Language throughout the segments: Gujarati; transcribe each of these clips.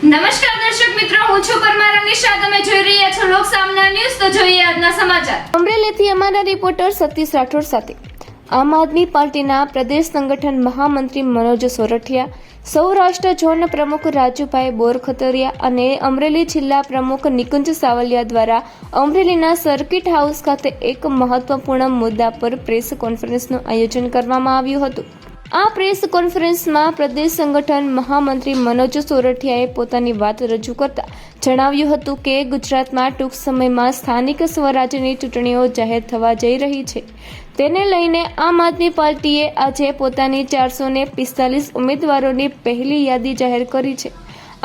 નમસ્કાર દર્શક મિત્રો, હું છું પરમાર અનિશા. તમે જોઈ રહ્યા છો લોક સામના ન્યૂઝ. તો જોઈએ આજના સમાચાર. અમરેલીથી અમારા રિપોર્ટર સતીશ રાઠોડ સાથે. આમ આદમી પાર્ટીના પ્રદેશ સંગઠન મહામંત્રી મનોજ સોરઠિયા, સૌરાષ્ટ્ર ઝોન પ્રમુખ રાજુભાઈ બોરખતરિયા અને અમરેલી જિલ્લા પ્રમુખ નિકુંજ સાવલિયા દ્વારા અમરેલીના સર્કિટ હાઉસ ખાતે એક મહત્વપૂર્ણ મુદ્દા પર પ્રેસ કોન્ફરન્સનું આયોજન કરવામાં આવ્યું હતું. આ પ્રેસ કોન્ફરન્સમાં પ્રદેશ સંગઠન મહામંત્રી મનોજ સોરઠિયાએ પોતાની વાત રજૂ કરતા જણાવ્યું હતું કે ગુજરાતમાં ટૂંક સમયમાં સ્થાનિક સ્વરાજ્યની ચૂંટણીઓ જાહેર થવા જઈ રહી છે. તેને લઈને આમ આદમી પાર્ટીએ આજે પોતાની 445 ઉમેદવારોની પહેલી યાદી જાહેર કરી છે.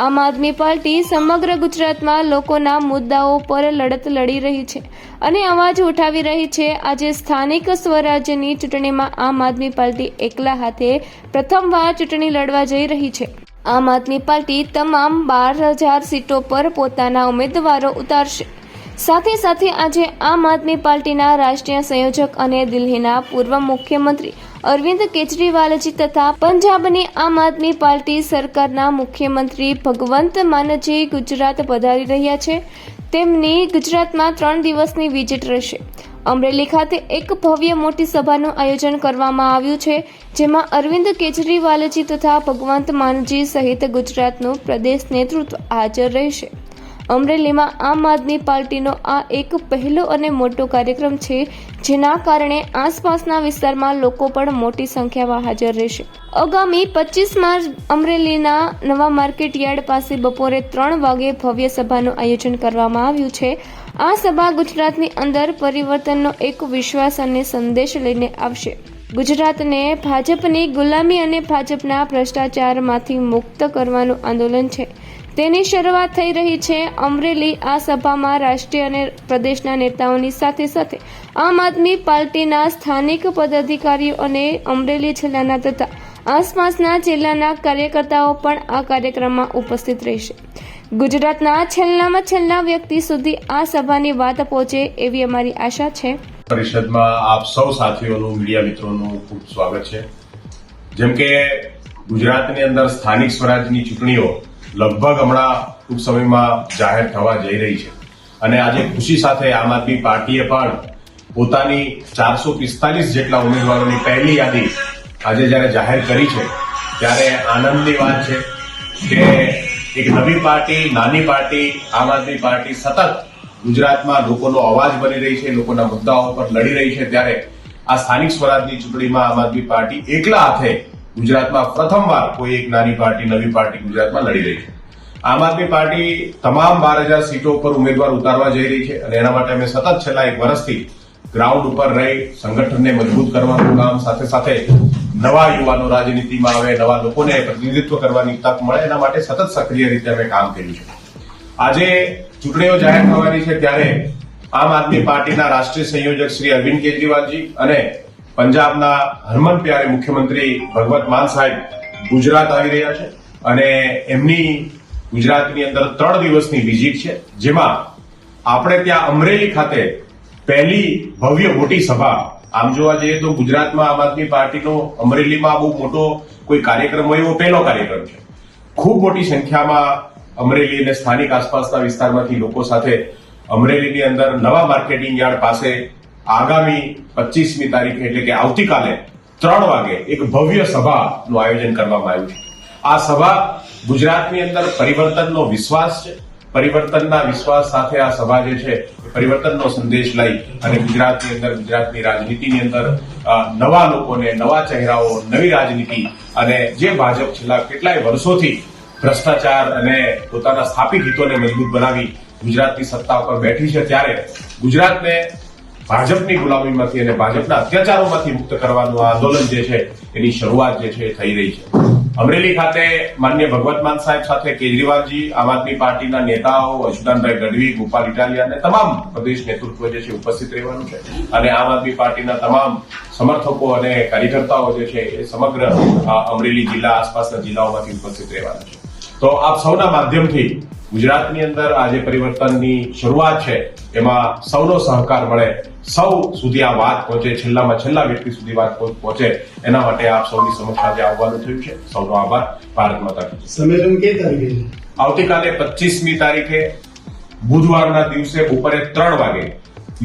આમ આદમી પાર્ટી સમગ્ર ગુજરાતમાં લોકોના મુદ્દાઓ પર લડત લડી રહી છે અને અવાજ ઉઠાવી રહી છે. આજે સ્થાનિક સ્વરાજ્યની ચૂંટણીમાં આમ આદમી પાર્ટી એકલા હાથે પ્રથમવાર ચૂંટણી લડવા જઈ રહી છે. આમ આદમી પાર્ટી તમામ 12,000 સીટો પર પોતાના ઉમેદવારો ઉતારશે. સાથે સાથે આજે આમ આદમી પાર્ટીના રાષ્ટ્રીય સંયોજક અને દિલ્હીના પૂર્વ મુખ્યમંત્રી અરવિંદ કેજરીવાલજી તથા પંજાબની આમ આદમી પાર્ટી સરકારના મુખ્યમંત્રી ભગવંત માનજી ગુજરાત પધારી રહ્યા છે. તેમની ગુજરાતમાં 3 દિવસની વિઝિટ રહેશે. અમરેલી ખાતે એક ભવ્ય મોટી સભાનું આયોજન કરવામાં આવ્યું છે, જેમાં અરવિંદ કેજરીવાલજી તથા ભગવંત માનજી સહિત ગુજરાતનું પ્રદેશ નેતૃત્વ હાજર રહેશે. અમરેલીમાં આમ આદમી પાર્ટીનો આ એક પહેલો અને મોટો કાર્યક્રમ છે, જેના કારણે આસપાસના વિસ્તારમાં લોકો પણ મોટી સંખ્યામાં હાજર રહેશે. આગામી 25 માર્ચ અમરેલીના નવા માર્કેટ યાર્ડ પાસે બપોરે 3 વાગે ભવ્ય સભાનું આયોજન કરવામાં આવ્યું છે. આ સભા ગુજરાતની અંદર પરિવર્તનનો એક વિશ્વાસ અને સંદેશ લઈને આવશે. ગુજરાતને ભાજપની ગુલામી અને ભાજપના ભ્રષ્ટાચારમાંથી મુક્ત કરવાનું આંદોલન છે, તેની શરૂઆત થઈ રહી છે. અમરેલી આ સભામાં રાષ્ટ્રીય અને પ્રદેશના નેતાઓની સાથે સાથે આમ આદમી પાર્ટીના સ્થાનિક પદાધિકારીઓ અને અમરેલી જિલ્લાના તથા આસપાસના જિલ્લાના કાર્યકર્તાઓ પણ આ કાર્યક્રમમાં ઉપસ્થિત રહેશે. ગુજરાતના છેલ્લામાં છેલ્લા વ્યક્તિ સુધી આ સભાની વાત પહોંચે એવી અમારી આશા છે. પરિષદમાં આપ સૌ સાથીઓનું, મીડિયા મિત્રોનું ખૂબ સ્વાગત છે. જેમ કે ગુજરાતની અંદર સ્થાનિક સ્વરાજની ચૂંટણીઓ લગભગ હમણાં ટૂંક સમયમાં જાહેર થવા જઈ રહી છે અને આજે ખુશી સાથે આમ આદમી પાર્ટીએ પણ પોતાની 445 જેટલા ઉમેદવારોની પહેલી યાદી આજે જ્યારે જાહેર કરી છે, ત્યારે આનંદની વાત છે કે એક નવી પાર્ટી, નાની પાર્ટી આમ આદમી પાર્ટી સતત ગુજરાતમાં લોકોનો અવાજ બની રહી છે, લોકોના મુદ્દાઓ પર લડી રહી છે. ત્યારે આ સ્થાનિક સ્વરાજની ચૂંટણીમાં આમ આદમી પાર્ટી એકલા હાથે ગુજરાતમાં પ્રથમવાર કોઈ એક નાની પાર્ટી, નવી પાર્ટી ગુજરાતમાં લડી રહી છે. આમ આદમી પાર્ટી તમામ 12,000 સીટો પર ઉમેદવાર ઉતારવા જઈ રહી છે અને એના માટે અમે સતત છેલ્લા 1 વર્ષથી ગ્રાઉન્ડ ઉપર રહી સંગઠનને મજબૂત કરવાનું કામ, સાથે સાથે નવા યુવાનો રાજનીતિમાં આવે, નવા લોકોને પ્રતિનિધિત્વ કરવાની તક મળે, એના માટે સતત સક્રિય રીતે અમે કામ કર્યું છે. આજે ચૂંટણીઓ જાહેર થવાની છે ત્યારે આમ આદમી પાર્ટીના રાષ્ટ્રીય સંયોજક શ્રી અરવિંદ કેજરીવાલજી અને પંજાબના હરમન પ્યારે મુખ્યમંત્રી ભગવંત માન સાહેબ ગુજરાત આવી રહ્યા છે અને એમની ગુજરાતની અંદર 3 દિવસની વિઝિટ છે, જેમાં આપણે ત્યાં અમરેલી ખાતે પહેલી ભવ્ય મોટી સભા, આમ જોવા જઈએ તો ગુજરાતમાં આમ આદમી પાર્ટીનો અમરેલીમાં બહુ મોટો કોઈ કાર્યક્રમ હોય એવો પહેલો કાર્યક્રમ છે. ખૂબ મોટી સંખ્યામાં અમરેલી અને સ્થાનિક આસપાસના વિસ્તારમાંથી લોકો સાથે અમરેલીની અંદર નવા માર્કેટિંગ યાર્ડ પાસે આગામી 25મી તારીખે એટલે કે આવતીકાલે 3 વાગે એક ભવ્ય સભાનું આયોજન કરવામાં આવ્યું છે. આ સભા ગુજરાતની અંદર પરિવર્તનનો વિશ્વાસ છે. પરિવર્તનના વિશ્વાસ સાથે આ સભા જે છે પરિવર્તનનો સંદેશ લઈ અને ગુજરાતની અંદર, ગુજરાતની રાજનીતિની અંદર નવા લોકોને, નવા ચહેરાઓ, નવી રાજનીતિ અને જે ભાજપ છેલ્લા કેટલાય વર્ષોથી ભ્રષ્ટાચાર અને પોતાના સ્થાપિત હિતોને મજબૂત બનાવી ગુજરાતની સત્તા ઉપર બેઠી છે, ત્યારે ગુજરાતને ભાજપની ગુલામીમાંથી અને ભાજપના અત્યાચારોમાંથી મુક્ત કરવાનું આ આંદોલન જે છે એની શરૂઆત જે છે થઈ રહી છે. અમરેલી ખાતે માનનીય ભગવંત માન સાહેબ સાથે કેજરીવાલજી, આમ આદમી પાર્ટીના નેતાઓ અચ્યુતાનભાઈ ગઢવી, ગોપાલ ઇટાલિયા અને તમામ પ્રદેશ નેતૃત્વ જે છે ઉપસ્થિત રહેવાનું છે અને આમ આદમી પાર્ટીના તમામ સમર્થકો અને કાર્યકર્તાઓ જે છે એ સમગ્ર અમરેલી જિલ્લા, આસપાસના જિલ્લાઓમાંથી ઉપસ્થિત રહેવાના છે. તો આપ સૌના માધ્યમથી ગુજરાતની અંદર આ જે પરિવર્તનની શરૂઆત છે એમાં સૌનો સહકાર મળે, સૌ સુધી આ વાત પહોંચે, છેલ્લામાં છેલ્લા વ્યક્તિ સુધી વાત પહોંચે, એના માટે આપ સૌની સમક્ષ આજે આવવાનું થયું છે. સૌનો આભાર. ભારત માતા કી જય. સંમેલન કઈ તારીખે છે? આવતીકાલે 25મી તારીખે બુધવારના દિવસે બપોરે 3 વાગે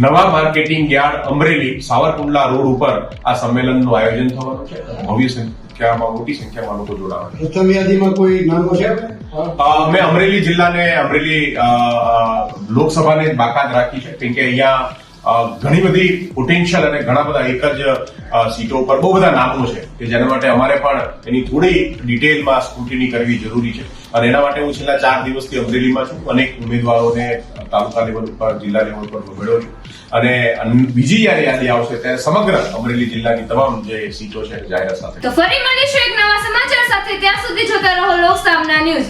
નવા marketing yard Amreli Savarkundla road ઉપર આ સંમેલનનું આયોજન થવાનું છે. ભવ્ય સંખ્યામાં, મોટી સંખ્યામાં લોકો જોડાવાના છે. પ્રથમ યાદીમાં કોઈ નામો છે? અમે અમરેલી જિલ્લાને, અમરેલી લોકસભાને જ બાકાત રાખી છે, કેમ કે અહીંયા ઘણી બધી પોટેન્શિયલ અને ઘણા બધા એક જ સીટો ઉપર બહુ બધા નામો છે કે જેના માટે અમારે પણ એની થોડી ડિટેલમાં સ્ક્રુટિની કરવી જરૂરી છે. અને એના માટે હું છેલ્લા 4 દિવસથી અમરેલીમાં છું. અનેક ઉમેદવારોને તાલુકા લેવલ ઉપર, જિલ્લા લેવલ ઉપર મળ્યો છું. અને બીજી જયારે યાદી આવશે ત્યારે સમગ્ર અમરેલી જિલ્લાની તમામ જે સીટો છે જાહેરાત સાથે. તો ફરી મળીશું એક નવા સમાચાર સાથે. ત્યાં સુધી જોતા રહો લોક સામના ન્યૂઝ.